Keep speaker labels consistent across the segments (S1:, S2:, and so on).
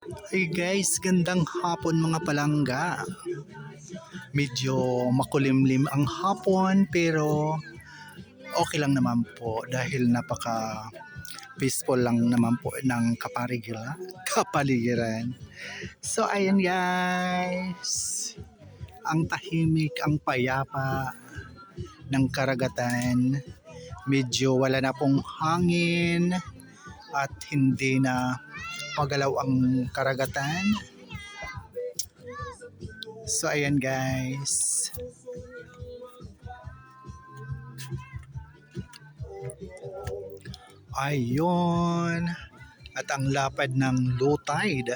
S1: Hey guys, gandang hapon mga palangga. Medyo makulimlim ang hapon pero okay lang naman po dahil napaka peaceful lang naman po ng kapaligiran. So ayan guys, ang tahimik, ang payapa ng karagatan. Medyo wala na pong hangin at hindi na magalaw ang karagatan. So ayan guys. Ayun. At ang lapad ng low tide.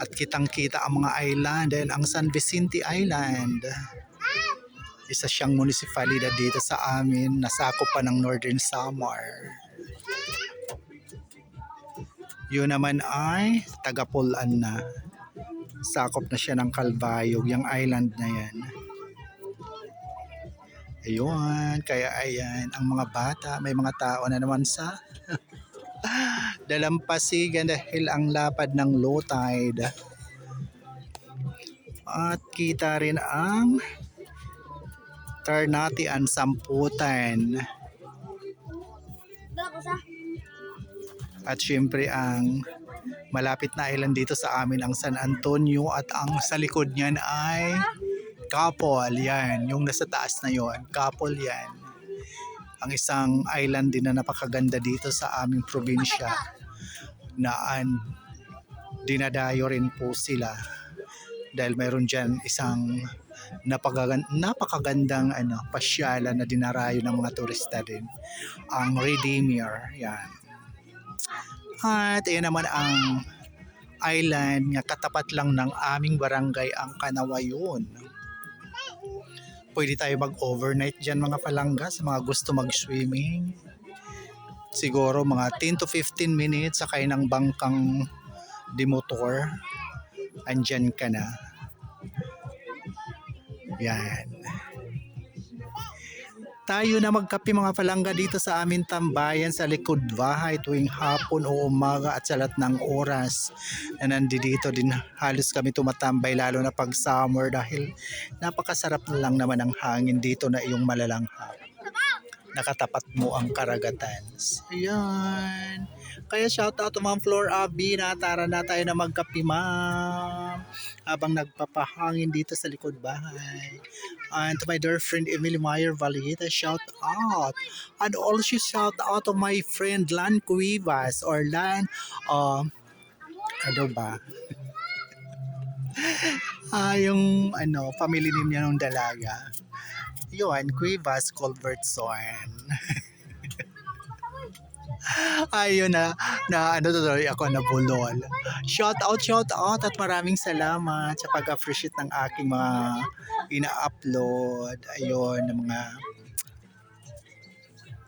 S1: At kitang-kita ang mga island and ang San Vicente Island. Isa siyang munisipalidad dito sa amin, nasakop pa ng Northern Samar. Yun naman ay Tagapulan na. Sakop na siya ng Calbayog, yung island na yan. Ayun, kaya ayan, ang mga bata, may mga tao na naman sa dalampasigan dahil ang lapad ng low tide. At kita rin ang Ternate Samputan. At syempre ang malapit na island dito sa amin ang San Antonio at ang sa likod niyan ay Capol. Yan, yung nasa taas na yon, Capol yan. Ang isang island din na napakaganda dito sa aming probinsya na dinadayo rin po sila dahil mayroon dyan isang napakagandang pasyalan na dinarayo ng mga turista din, ang Redeemer. Yan. At ayan naman ang island nga katapat lang ng aming barangay, ang Kanawayon. Pwede tayo mag-overnight dyan mga palangga sa mga gusto mag-swimming. Siguro mga 10 to 15 minutes sakay ng bangkang dimotor. Andyan ka na. Yan. Tayo na magkape mga palangga dito sa amin tambayan sa likod bahay tuwing hapon o umaga at sa lahat ng oras na nandito din halos kami tumatambay, lalo na pag summer dahil napakasarap lang naman ang hangin dito na iyong malalanghap. Nakatapat mo ang karagatan. Ayan. Kaya shout out to Ma'am Flor Abby, tara na tayo na magkape ma'am habang nagpapahangin dito sa likod bahay. And to my dear friend Emily Meyer Valita, shout out. And also shout out to my friend Lan Cuevas or Lan ano ba? Yung family name niya ng dalaga. Yun, Cuevas Culbertson. Ayun na tuloy ako na bulol. Shout out at maraming salamat sa pag-appreciate ng aking mga ina-upload. Ayun, ng mga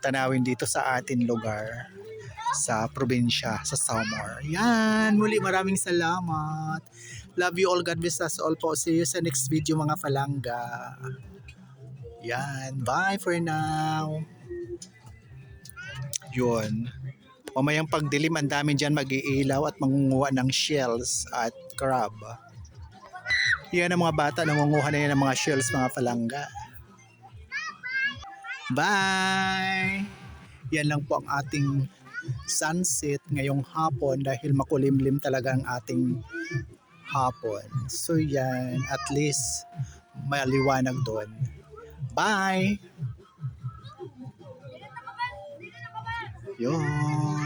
S1: tanawin dito sa atin lugar sa probinsya, sa Samar. Yan, muli maraming salamat. Love you all, God bless us all po. See you sa next video mga palangga. Yan, bye for now. Yun. Mamayang pagdilim, ang dami dyan mag-iilaw at mangunguha ng shells at crab. Yan ang mga bata, nangunguha na yan ng mga shells mga palangga. Bye! Yan lang po ang ating sunset ngayong hapon dahil makulimlim talaga ang ating hapon. So yan, at least maliwanag doon. Bye! Yun.